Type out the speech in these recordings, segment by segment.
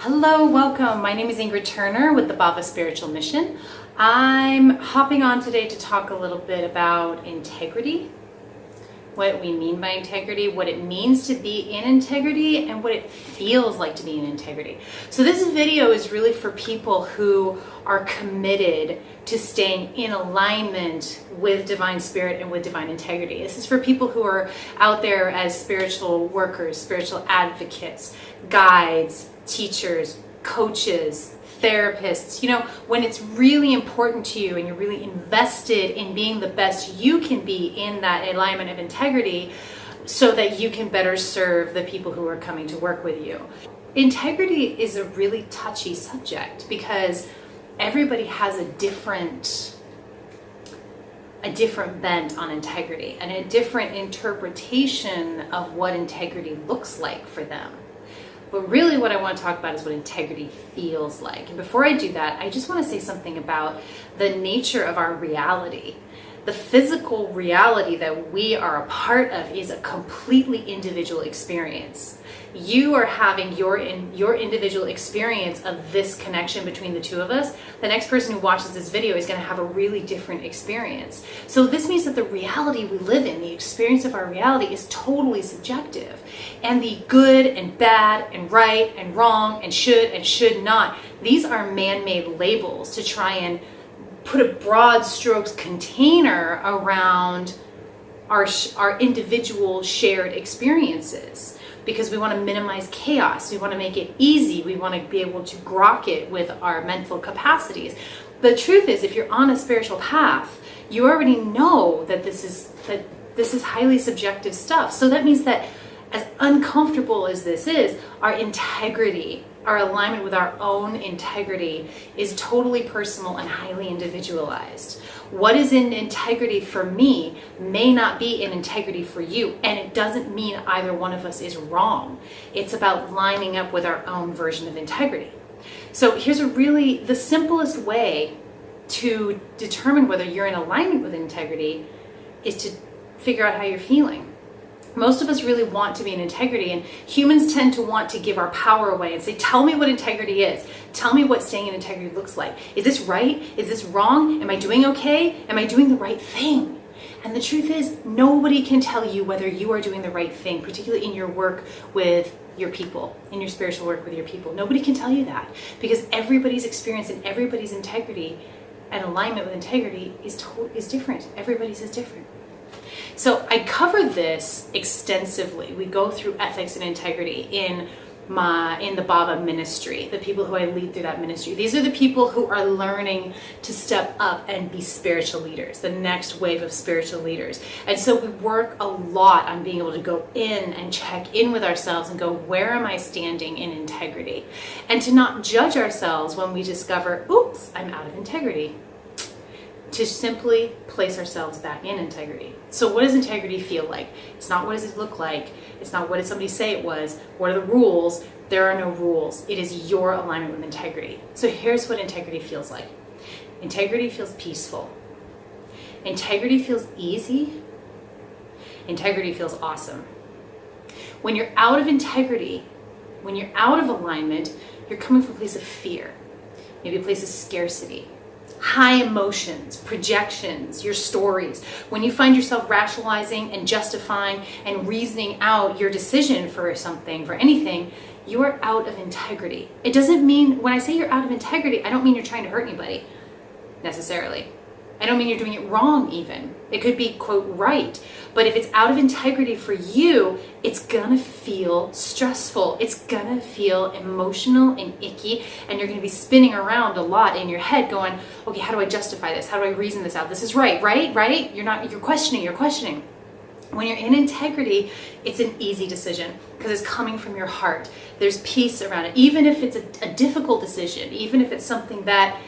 Hello, welcome. My name is Ingrid Turner with the Bhava Spiritual Mission. I'm hopping on today to talk a little bit about integrity, what we mean by integrity, what it means to be in integrity, and what it feels like to be in integrity. So this video is really for people who are committed to staying in alignment with divine spirit and with divine integrity. This is for people who are out there as spiritual workers, spiritual advocates, guides, teachers, coaches, therapists. You know, when it's really important to you and you're really invested in being the best you can be in that alignment of integrity so that you can better serve the people who are coming to work with you. Integrity is a really touchy subject because everybody has a different bent on integrity and a different interpretation of what integrity looks like for them. But really what I want to talk about is what integrity feels like. And before I do that, I just want to say something about the nature of our reality. The physical reality that we are a part of is a completely individual experience. You are having your individual experience of this connection between the two of us. The next person who watches this video is going to have a really different experience. So this means that the reality we live in, the experience of our reality, is totally subjective. And the good and bad and right and wrong and should not, these are man-made labels to try and put a broad strokes container around our individual shared experiences, because we want to minimize chaos. We want to make it easy. We want to be able to grok it with our mental capacities. The truth is, if you're on a spiritual path, you already know that this is highly subjective stuff. So that means that as uncomfortable as this is, our integrity, our alignment with our own integrity is totally personal and highly individualized. What is in integrity for me may not be in integrity for you, and it doesn't mean either one of us is wrong. It's about lining up with our own version of integrity. So here's the simplest way to determine whether you're in alignment with integrity is to figure out how you're feeling. Most of us really want to be in integrity, and humans tend to want to give our power away and say, tell me what integrity is. Tell me what staying in integrity looks like. Is this right? Is this wrong? Am I doing okay? Am I doing the right thing? And the truth is, nobody can tell you whether you are doing the right thing, particularly in your work with your people, in your spiritual work with your people. Nobody can tell you that, because everybody's experience and everybody's integrity and alignment with integrity is different. Everybody's is different. So I cover this extensively. We go through ethics and integrity in the Bhava ministry, the people who I lead through that ministry. These are the people who are learning to step up and be spiritual leaders, the next wave of spiritual leaders. And so we work a lot on being able to go in and check in with ourselves and go, where am I standing in integrity? And to not judge ourselves when we discover, oops, I'm out of integrity. To simply place ourselves back in integrity. So what does integrity feel like? It's not what does it look like. It's not what did somebody say it was. What are the rules? There are no rules. It is your alignment with integrity. So here's what integrity feels like. Integrity feels peaceful. Integrity feels easy. Integrity feels awesome. When you're out of integrity, when you're out of alignment, you're coming from a place of fear, maybe a place of scarcity, high emotions, projections, your stories. When you find yourself rationalizing and justifying and reasoning out your decision for something, for anything, you are out of integrity. It doesn't mean, when I say you're out of integrity, I don't mean you're trying to hurt anybody, necessarily. I don't mean you're doing it wrong even. It could be, quote, right. But if it's out of integrity for you, it's gonna feel stressful. It's gonna feel emotional and icky, and you're gonna be spinning around a lot in your head going, okay, how do I justify this? How do I reason this out? This is right? You're questioning. When you're in integrity, it's an easy decision because it's coming from your heart. There's peace around it. Even if it's a difficult decision, even if it's something that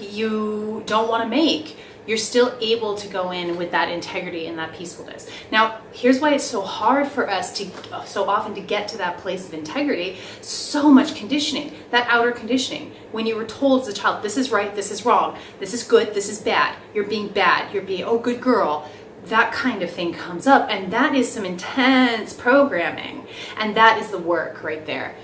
you don't want to make, you're still able to go in with that integrity and that peacefulness. Now, here's why it's so hard for us so often to get to that place of integrity. So much conditioning, that outer conditioning. When you were told as a child, this is right, this is wrong, this is good, this is bad, you're being bad, you're being, oh, good girl. That kind of thing comes up, and that is some intense programming, and that is the work right there.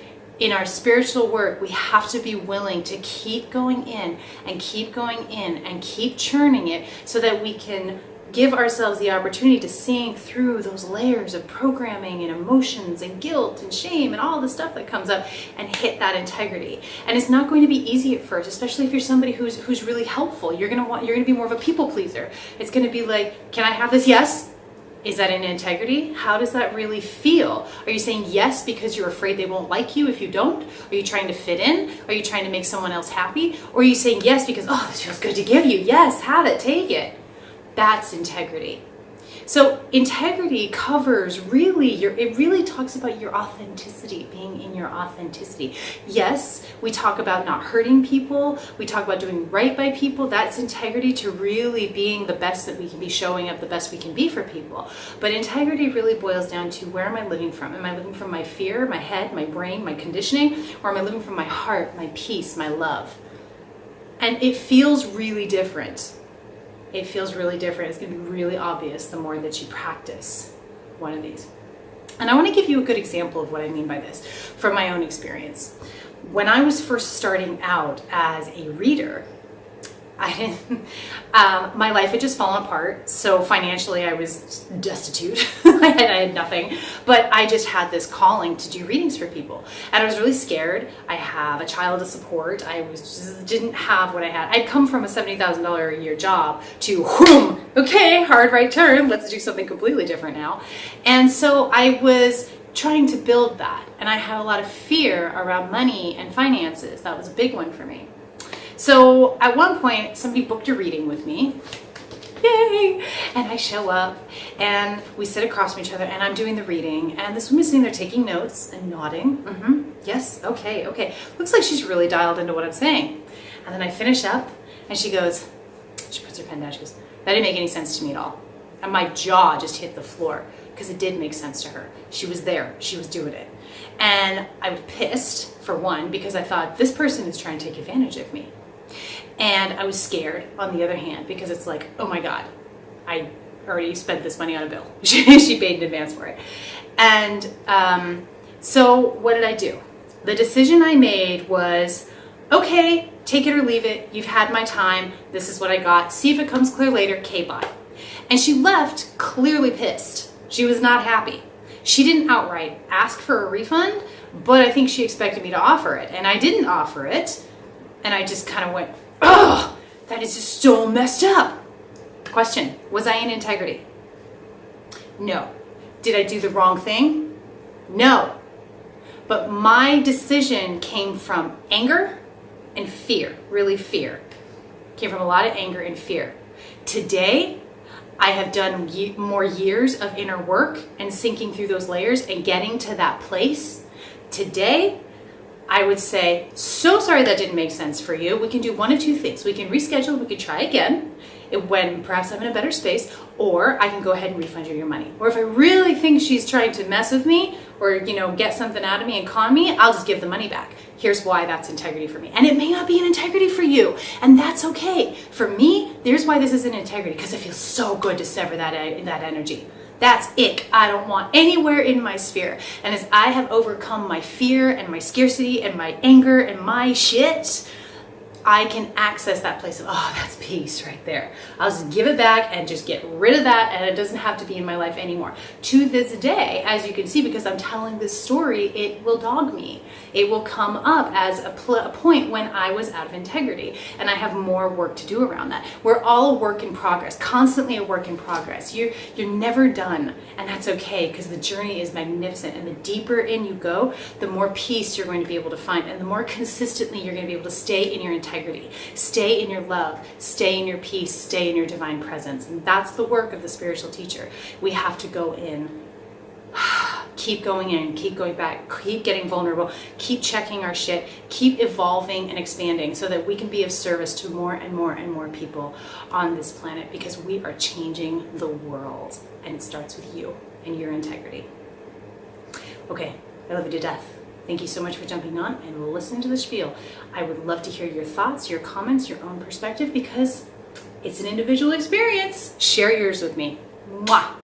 in our spiritual work, we have to be willing to keep going in and keep going in and keep churning it so that we can give ourselves the opportunity to sing through those layers of programming and emotions and guilt and shame and all the stuff that comes up and hit that integrity. And it's not going to be easy at first, especially if you're somebody who's really helpful. You're gonna be more of a people pleaser. It's gonna be like, can I have this? Yes. Is that in integrity? How does that really feel? Are you saying yes because you're afraid they won't like you if you don't? Are you trying to fit in? Are you trying to make someone else happy? Or are you saying yes because, oh, this feels good to give you. Yes, have it, take it. That's integrity. So integrity covers it really talks about your authenticity, being in your authenticity. Yes, we talk about not hurting people. We talk about doing right by people. That's integrity, to really being the best that we can be, showing up the best we can be for people. But integrity really boils down to, where am I living from? Am I living from my fear, my head, my brain, my conditioning? Or am I living from my heart, my peace, my love? And it feels really different. It feels really different. It's going to be really obvious the more that you practice one of these. And I want to give you a good example of what I mean by this from my own experience. When I was first starting out as a reader, my life had just fallen apart. So financially I was destitute. I had nothing, but I just had this calling to do readings for people. And I was really scared. I have a child to support. I didn't have what I had. I'd come from a $70,000 a year job to, whoom, okay, hard right turn. Let's do something completely different now. And so I was trying to build that. And I had a lot of fear around money and finances. That was a big one for me. So at one point, somebody booked a reading with me. Yay! And I show up and we sit across from each other and I'm doing the reading, and this woman's sitting there taking notes and nodding. Yes, okay. Looks like she's really dialed into what I'm saying. And then I finish up and she puts her pen down, she goes, that didn't make any sense to me at all. And my jaw just hit the floor because it did make sense to her. She was there, she was doing it. And I was pissed, for one, because I thought, this person is trying to take advantage of me. And I was scared, on the other hand, because it's like, oh my God, I already spent this money on a bill. She paid in advance for it. And so what did I do? The decision I made was, okay, take it or leave it. You've had my time. This is what I got. See if it comes clear later. Okay, bye. And she left clearly pissed. She was not happy. She didn't outright ask for a refund, but I think she expected me to offer it. And I didn't offer it. And I just kind of went, oh, that is just so messed up. Question, was I in integrity? No. Did I do the wrong thing? No. But my decision came from anger and fear, really fear. Came from a lot of anger and fear. Today, I have done more years of inner work and sinking through those layers and getting to that place. Today, I would say, so sorry that didn't make sense for you. We can do one of two things. We can reschedule, we could try again when perhaps I'm in a better space, or I can go ahead and refund you your money. Or if I really think she's trying to mess with me or, get something out of me and con me, I'll just give the money back. Here's why that's integrity for me. And it may not be an integrity for you, and that's okay. For me, there's why this is an integrity, because it feels so good to sever that energy. That's ick. I don't want anywhere in my sphere. And as I have overcome my fear and my scarcity and my anger and my shit, I can access that place of, oh, that's peace right there. I'll just give it back and just get rid of that, and it doesn't have to be in my life anymore. To this day, as you can see, because I'm telling this story, it will dog me. It will come up as a point when I was out of integrity, and I have more work to do around that. We're all a work in progress, constantly a work in progress. You're never done, and that's okay, because the journey is magnificent, and the deeper in you go, the more peace you're going to be able to find, and the more consistently you're going to be able to stay in your integrity, stay in your love, stay in your peace, stay in your divine presence. And that's the work of the spiritual teacher. We have to go in, keep going in, keep going back, keep getting vulnerable, keep checking our shit, keep evolving and expanding so that we can be of service to more and more and more people on this planet, because we are changing the world, and it starts with you and your integrity. Okay, I love you to death. Thank you so much for jumping on and listening to the spiel. I would love to hear your thoughts, your comments, your own perspective, because it's an individual experience. Share yours with me. Mwah!